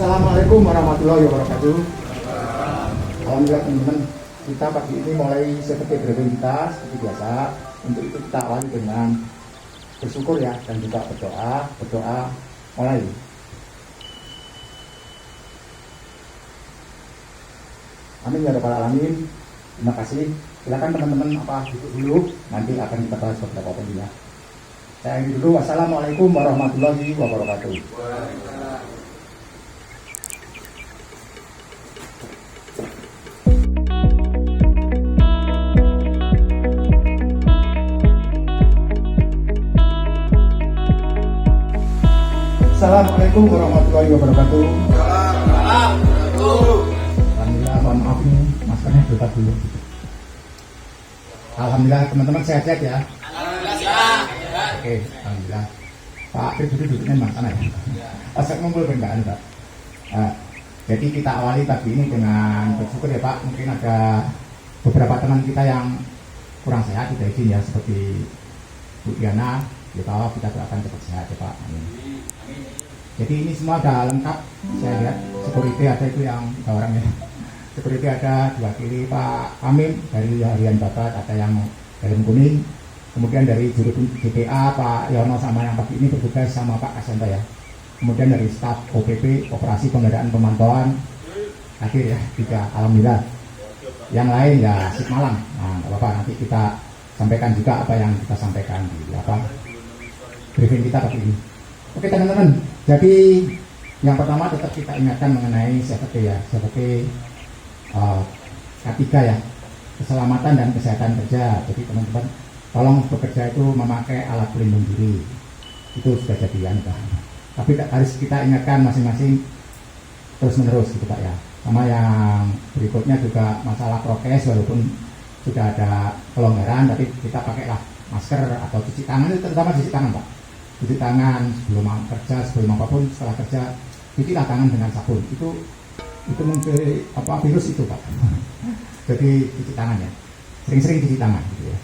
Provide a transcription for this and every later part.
Assalamualaikum warahmatullahi wabarakatuh. Alhamdulillah teman-teman, kita pagi ini mulai seperti beraktivitas seperti biasa. Untuk itu kita awali dengan bersyukur ya, dan juga berdoa mulai. Amin ya rabbal alamin. Terima kasih. Silakan teman-teman duduk dulu, nanti akan kita bahas beberapa poinnya. Saya ini dulu. Wassalamualaikum warahmatullahi wabarakatuh. Assalamualaikum warahmatullahi wabarakatuh. Alhamdulillah, mohon maaf ini maskernya buka dulu. Alhamdulillah teman-teman sehat-sehat ya. Oke, alhamdulillah. Pak Pribudi duduknya di mana ya? Asal ngumpul bendaan Pak. Jadi kita awali pagi ini dengan bersyukur ya Pak. Mungkin ada beberapa teman kita yang kurang sehat, tidak izin ya, seperti Bu Diana. Kita doakan cepat sehat ya Pak. Amin. Jadi ini semua ada lengkap. Saya lihat security ada itu yang orangnya. Security ada dua kiri Pak Amin dari harian Babat, ada yang helm kuning. Kemudian dari juru GPA Pak Yono sama yang pagi ini bertugas sama Pak Kasenta ya. Kemudian dari staf OPP Operasi Pengadaan Pemantauan hadir ya, 3 alhamdulillah. Yang lain ya sip malam. Nah, nggak apa-apa, nanti kita sampaikan juga apa yang kita sampaikan di briefing kita pagi ini. Oke teman-teman, jadi yang pertama tetap kita ingatkan mengenai CFT ya, CFT K3 ya, keselamatan dan kesehatan kerja. Jadi teman-teman tolong bekerja itu memakai alat pelindung diri, itu sudah jadi kan. Tapi harus kita ingatkan masing-masing terus menerus gitu Pak ya. Sama yang berikutnya juga masalah prokes, walaupun sudah ada kelonggaran tapi kita pakailah masker atau cuci tangan, itu terutama cuci tangan Pak. Cuci tangan sebelum kerja, sebelum apapun, setelah kerja cucilah tangan dengan sabun. Itu mencuri virus itu Pak. Jadi cuci tangan ya, sering-sering cuci tangan gitu ya.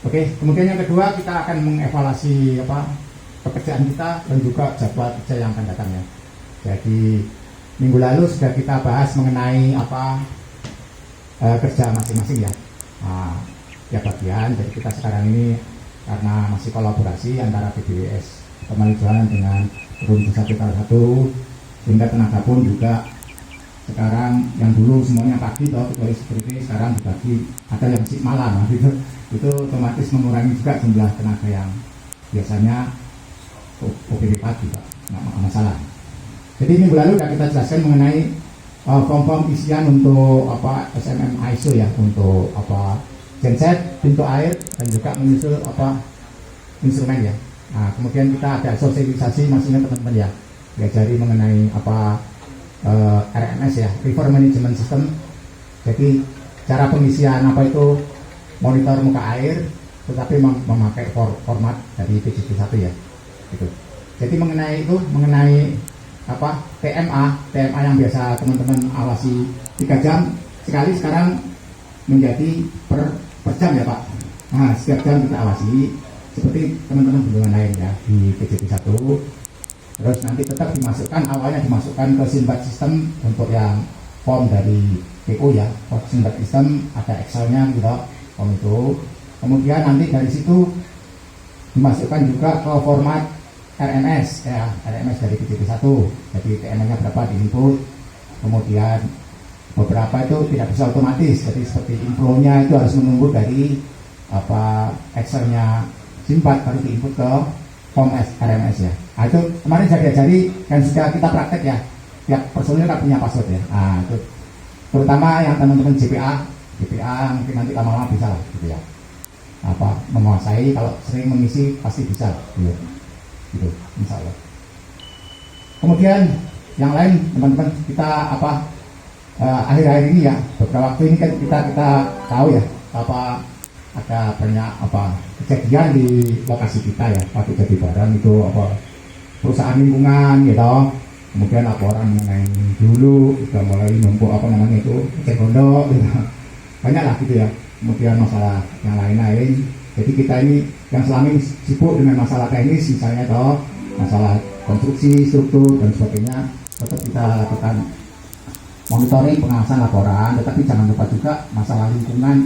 Oke, kemudian yang kedua kita akan mengevaluasi pekerjaan kita dan juga jadwal kerja yang akan datang ya. Jadi minggu lalu sudah kita bahas mengenai kerja masing-masing ya. Tiap bagian. Jadi kita sekarang ini karena masih kolaborasi antara BBWS Pemalujuan dengan Rumah Sakit Salah Satu, sehingga tenaga pun juga sekarang yang dulu semuanya pagi kecuali security, sekarang dibagi ada yang sip malam gitu. Itu otomatis mengurangi juga jumlah tenaga yang biasanya OPD pagi Pak, nggak masalah. Jadi minggu lalu sudah kita jelaskan mengenai form-form isian untuk SMM ISO ya, untuk genset, pintu air, dan juga menyusul instrumen ya. Nah, kemudian kita ada sosialisasi maksudnya teman-teman ya, diajari mengenai RMS ya, River Management System. Jadi cara pengisian itu monitor muka air, tetapi memakai format dari PJT 1 ya, gitu. Jadi mengenai TMA yang biasa teman-teman awasi 3 jam sekali, sekarang menjadi per jam ya Pak. Nah, setiap jam kita awasi seperti teman-teman hubungan lain ya di PJT 1. Terus nanti tetap awalnya dimasukkan ke Sinbad System untuk yang form dari PO ya, Sinbad System ada Excel-nya gitu, form itu. Kemudian nanti dari situ dimasukkan juga ke format RMS ya, RMS dari PJT 1. Jadi TMA-nya berapa di input. Kemudian beberapa itu tidak bisa otomatis, jadi seperti inflow-nya itu harus menunggu dari Excel-nya Sinbad baru diinput ke form RMS ya. Nah, itu kemarin saya diajari dan sudah kita praktek ya. Tiap personil kan punya password ya. Nah, itu terutama yang teman-teman GPA mungkin nanti lama-lama bisa lah gitu ya. Menguasai, kalau sering mengisi pasti bisa gitu, insya Allah. Kemudian yang lain teman-teman kita akhir-akhir ini ya, beberapa waktu ini kan kita tahu ya ada banyak kejadian di lokasi kita ya, waktu jadi barang itu perusahaan lingkungan gitu. Kemudian laporan mengenai dulu sudah mulai numpuk itu cek gondok gitu. Banyak lah gitu ya. Kemudian masalah yang lain-lain. Jadi kita ini yang selama ini sibuk dengan masalah teknis, misalnya masalah konstruksi, struktur dan sebagainya, tetap kita lakukan monitoring, pengawasan, laporan, tetapi jangan lupa juga masalah lingkungan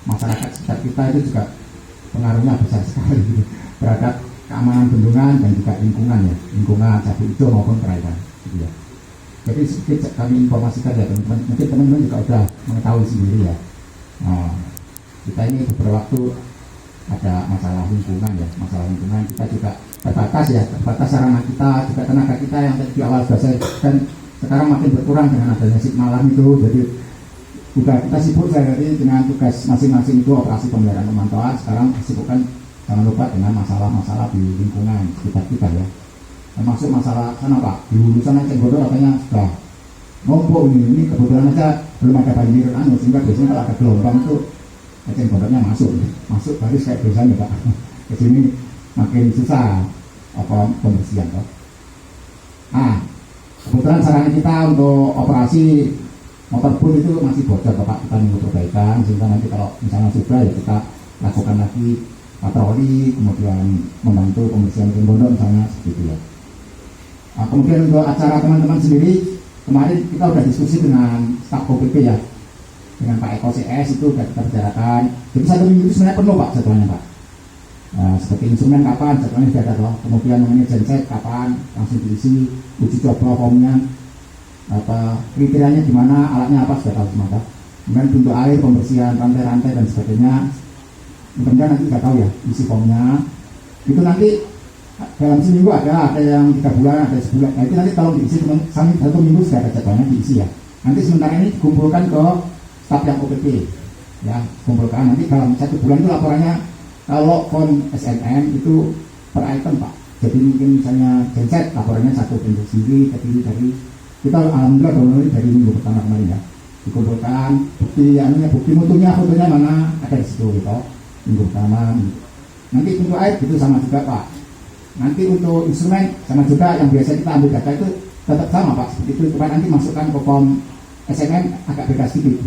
masyarakat sekitar kita itu juga pengaruhnya besar sekali gitu, terhadap keamanan bendungan dan juga lingkungan ya, lingkungan sapu hijau maupun perairan gitu ya. Jadi sedikit kami informasikan ya teman-teman, mungkin teman-teman juga udah mengetahui sendiri ya. Nah, kita ini beberapa waktu ada masalah lingkungan ya, masalah lingkungan kita juga terbatas ya, terbatas sarana kita, juga tenaga kita yang tadi di awal sudah saya dan sekarang makin berkurang dengan adanya shift malam itu. Jadi udah kita sibuk sehari-hari dengan tugas masing-masing itu, operasi pemeliharaan pemantauan. Sekarang disibukkan jangan lupa dengan masalah-masalah di lingkungan sekitar kita ya, termasuk masalah sana Pak, di hulu sana Cenggodo katanya sudah numpuk ini kebetulan aja belum ada banjir sehingga biasanya kalau ada gelombang itu Cenggodoknya masuk baris kayak biasanya Pak. Ke sini makin susah apa pembersihan Pak. Nah, kebetulan sarana kita untuk operasi motor pun itu masih bocor Bapak, kita nunggu perbaikan sehingga nanti kalau misalnya sudah ya kita lakukan lagi patroli, kemudian membantu pembersihan Cenggodok misalnya seperti itu ya. Nah, kemudian untuk acara teman-teman sendiri, kemarin kita udah diskusi dengan staf OPP ya, dengan Pak Eko CS itu sudah kita bicarakan. Jadi 1 minggu itu sebenarnya penuh Pak jadwalnya Pak. Nah, seperti instrumen kapan jadwalnya sudah ada loh. Kemudian mengenai genset kapan langsung diisi, uji coba formnya, apa kriterianya gimana, alatnya apa sudah tahu semua Pak. Kemudian pintu air, pembersihan rantai-rantai dan sebagainya. Mudah-mudahan nanti nggak tahu ya isi formnya. Itu nanti dalam seminggu ada yang 3 bulan, ada sebulan. Nah itu nanti tolong diisi sampai 1 minggu sudah ada jadwalnya diisi ya. Nanti sementara ini dikumpulkan ke staf yang OPP ya, kumpulkan nanti dalam 1 bulan itu laporannya. Kalau form SNM itu per item Pak, jadi mungkin misalnya genset laporannya 1 pintu sendiri, terdiri dari kita alhamdulillah dari minggu pertama kemarin ya, dikumpulkan bukti bukti mutunya, fotonya mana ada di situ gitu. Minggu pertama nanti pintu air itu sama juga Pak. Nanti untuk instrumen sama juga, yang biasa kita ambil data itu tetap sama Pak seperti itu, cuma nanti masukkan ke form SNM agak beda sedikit.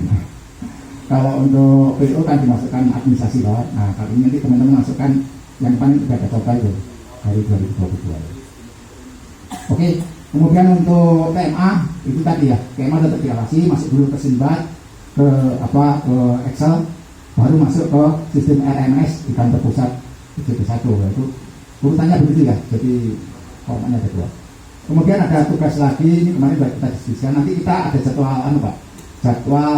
Kalau untuk PO kan dimasukkan administrasi Pak. Nah kali ini nanti teman-teman masukkan yang paling sudah ada coba itu dari 2022. Oke, kemudian untuk TMA itu tadi ya, TMA tetap diawasi, masuk dulu ke Sinbad, ke Excel, baru masuk ke sistem RMS di kantor pusat ICP1 itu urutannya begitu ya, jadi formatnya ada 2. Kemudian ada tugas lagi, ini kemarin sudah kita diskusikan, nanti kita ada jadwal Pak, jadwal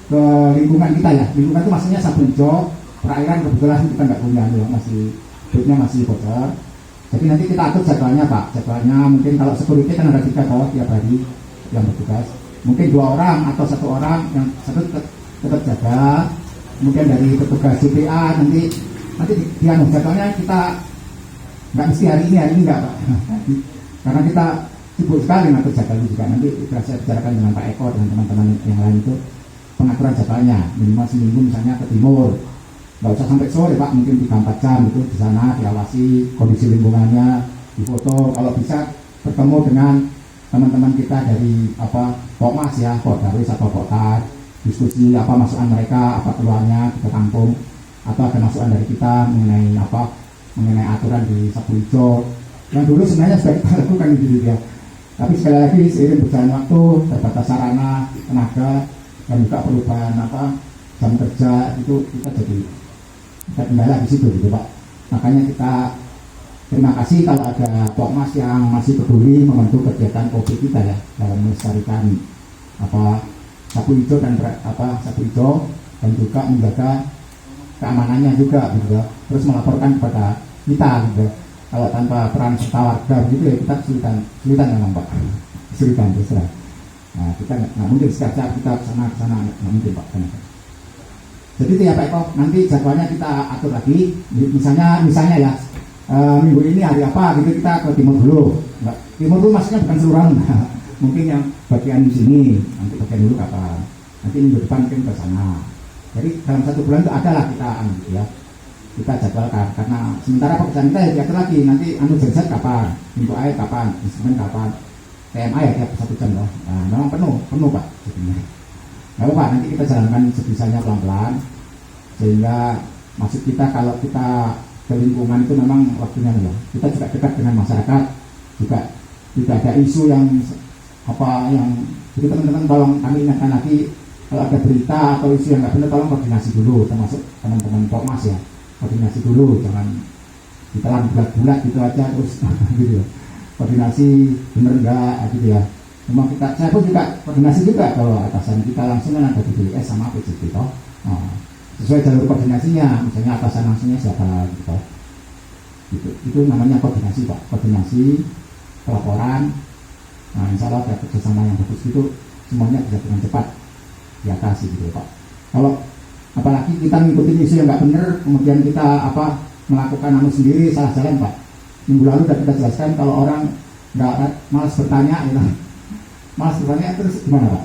ke lingkungan kita ya. Lingkungan itu maksudnya sapu hijau, perairan kebetulan kita nggak punya ya, masih bocor. Jadi nanti kita atur jadwalnya Pak, jadwalnya mungkin kalau security kan ada 3 kalau tiap hari yang bertugas, mungkin 2 orang atau 1 orang yang satu tetap jaga. Kemudian dari petugas CPA nanti jadwalnya kita nggak mesti hari ini enggak Pak, karena kita sibuk sekali ngatur jadwalnya juga. Nanti kita saya bicarakan dengan Pak Eko dengan teman-teman yang lain itu pengaturan jadwalnya minimal seminggu misalnya ke timur, nggak usah sampai sore Pak, mungkin 3-4 jam itu di sana diawasi kondisi lingkungannya, difoto, kalau bisa bertemu dengan teman-teman kita dari Pokmas ya, Poldarwis atau Potar, diskusi apa masukan mereka, apa keluarnya kita tampung, atau ada masukan dari kita mengenai aturan di sapu hijau yang dulu sebenarnya sudah kita lakukan gitu ya. Tapi sekali lagi seiring berjalan waktu, terbatas sarana, tenaga, dan juga perubahan jam kerja itu kita jadi kendala di situ gitu Pak. Makanya kita terima kasih kalau ada Pokmas yang masih peduli membantu kegiatan COVID kita ya dalam melestarikan sapu hijau dan juga menjaga keamanannya juga gitu ya. Terus melaporkan kepada kita gitu. Kalau tanpa peran serta warga begitu ya kita kesulitan memang Pak, kesulitan terus terang. Nah kita nggak mungkin setiap kita kesana nggak mungkin Pak. Jadi itu ya Pak Eko, nanti jadwalnya kita atur lagi. Misalnya ya minggu ini hari apa gitu kita ke timur dulu. Timur dulu maksudnya bukan seluruh mungkin yang bagian di sini, nanti bagian dulu kapan, nanti minggu depan mungkin ke sana. Jadi dalam 1 bulan itu ada lah kita jadwalkan, karena sementara pekerjaan kita ya diatur lagi, nanti genset kapan, pintu air kapan, instrumen kapan, TMA ya tiap 1 jam loh. Nah memang penuh Pak jadinya. Nggak apa-apa, nanti kita jalankan sebisanya pelan-pelan, sehingga maksud kita kalau kita ke lingkungan itu memang waktunya ya, kita juga dekat dengan masyarakat, juga tidak ada isu yang apa yang jadi teman-teman tolong kami ingatkan lagi kalau ada berita atau isu yang nggak benar tolong koordinasi dulu, termasuk teman-teman Pokmas ya, koordinasi dulu, jangan ditelan bulat-bulat gitu aja terus gitu ya. Koordinasi bener enggak gitu ya. Memang saya pun juga koordinasi juga kalau atasan kita langsung kan ada BPS sama PJT toh. Sesuai jalur koordinasinya, misalnya atasan langsungnya siapa gitu. Itu namanya koordinasi Pak, koordinasi pelaporan. Nah, insya Allah ada kerjasama yang bagus itu semuanya bisa dengan cepat diatasi gitu Pak. Kalau apalagi kita ngikutin isu yang nggak benar, kemudian kita melakukan sendiri salah jalan Pak. Minggu lalu sudah kita jelaskan kalau orang nggak malas bertanya, ya, malas bertanya terus gimana Pak?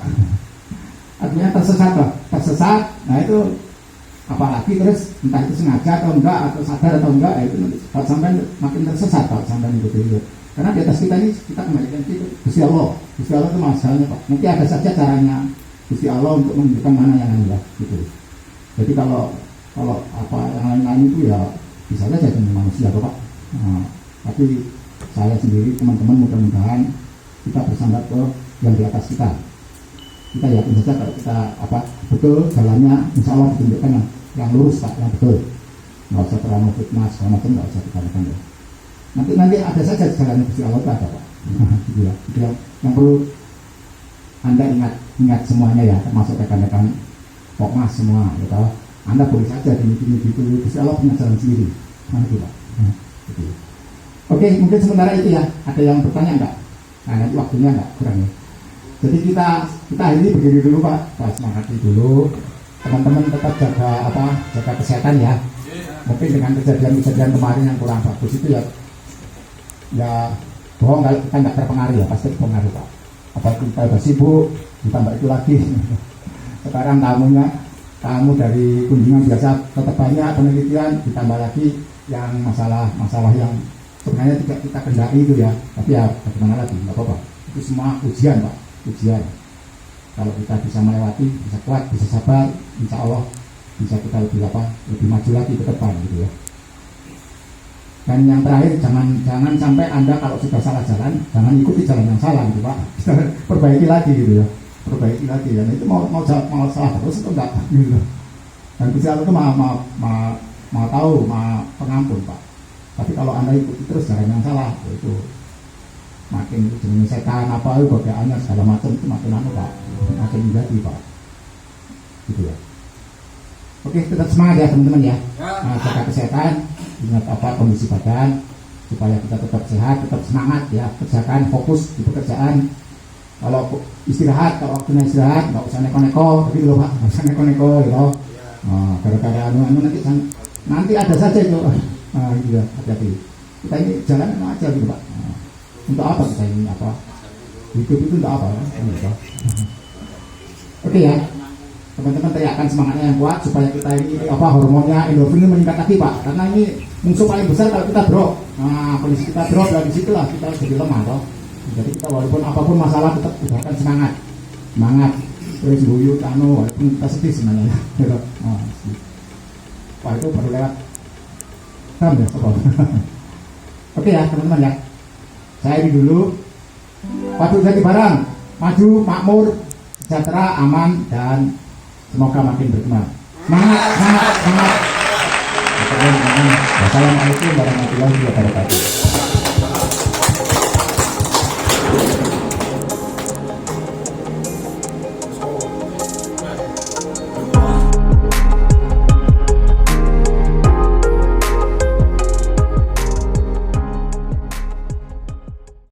Artinya tersesat Pak, tersesat. Nah itu apalagi terus entah itu sengaja atau enggak atau sadar atau enggak, itu kalau sampai makin tersesat Pak sampai itu. Karena di atas kita ini kita kembalikan itu Gusti Allah itu masalahnya Pak. Nanti ada saja caranya Gusti Allah untuk menunjukkan mana yang anda gitu. Jadi kalau yang lain-lain itu ya bisa saja dengan manusia Pak. Nah, tapi saya sendiri teman-teman mudah-mudahan kita bersandar ke yang di atas kita. Kita yakin saja kalau kita betul jalannya insya Allah ditunjukkan yang lurus Pak, yang betul. Nggak usah terlalu fitnah segala macam, nggak usah dikatakan ya. Nanti ada saja jalan Gusti Allah itu ada Pak. Gitu ya. Itu yang perlu Anda ingat semuanya ya, termasuk rekan-rekan Pokmas semua gitu. Anda boleh saja gini gitu, Gusti Allah punya jalan sendiri. Nah itu Pak. Gitu. Oke, mungkin sementara itu ya. Ada yang bertanya enggak? Nah nanti waktunya enggak kurang ya. Jadi kita hari ini begini dulu Pak. Pak semangati dulu. Teman-teman tetap jaga kesehatan ya. Mungkin dengan kejadian kemarin yang kurang bagus itu ya bohong kalau kita nggak terpengaruh ya, pasti terpengaruh Pak. Apalagi kita udah sibuk, ditambah itu lagi. Sekarang tamu dari kunjungan biasa tetap banyak, penelitian ditambah lagi yang masalah yang sebenarnya tidak kita kendaki itu ya, tapi ya bagaimana lagi, nggak apa-apa. Itu semua ujian Pak, ujian. Kalau kita bisa melewati, bisa kuat, bisa sabar, insya Allah bisa kita lebih maju lagi ke depan gitu ya. Dan yang terakhir jangan sampai Anda kalau sudah salah jalan, jangan ikuti jalan yang salah gitu Pak. Perbaiki lagi gitu ya. Perbaiki lagi dan itu mau salah terus itu enggak gitu. Dan Gusti Allah itu mau tahu, mau pengampun Pak. Tapi kalau Anda ikuti terus jalan yang salah, itu makin jenis setan godaannya segala macam itu makin Pak. Makin menjadi Pak. Gitu ya. Oke, tetap semangat ya teman-teman ya. Nah, jaga kesehatan, ingat kondisi badan supaya kita tetap sehat, tetap semangat ya. Kerjakan, fokus di pekerjaan. Kalau istirahat, kalau waktunya istirahat, nggak usah neko-neko, gitu loh Pak, nggak usah neko-neko gitu. Nah, gara-gara nanti ada saja itu. Nah, gitu ya, hati-hati. Kita ini jalan aja gitu Pak. Nah, untuk apa kita ini hidup itu untuk apa? Gitu. Oke ya. Teman-teman teriakan semangatnya yang kuat supaya kita ini hormonnya endorfin ini meningkat lagi Pak, karena ini musuh paling besar kalau kita drop. Nah kondisi kita drop dari situlah kita jadi lemah toh. Jadi kita walaupun apapun masalah tetap usahakan semangat terus guyu walaupun kita sedih sebenarnya gitu. Wah itu baru lewat ya oke ya teman-teman ya, saya ini dulu padu jadi barang maju makmur sejahtera aman dan semoga makin berkembang. Semangat. Wassalamualaikum warahmatullahi wabarakatuh.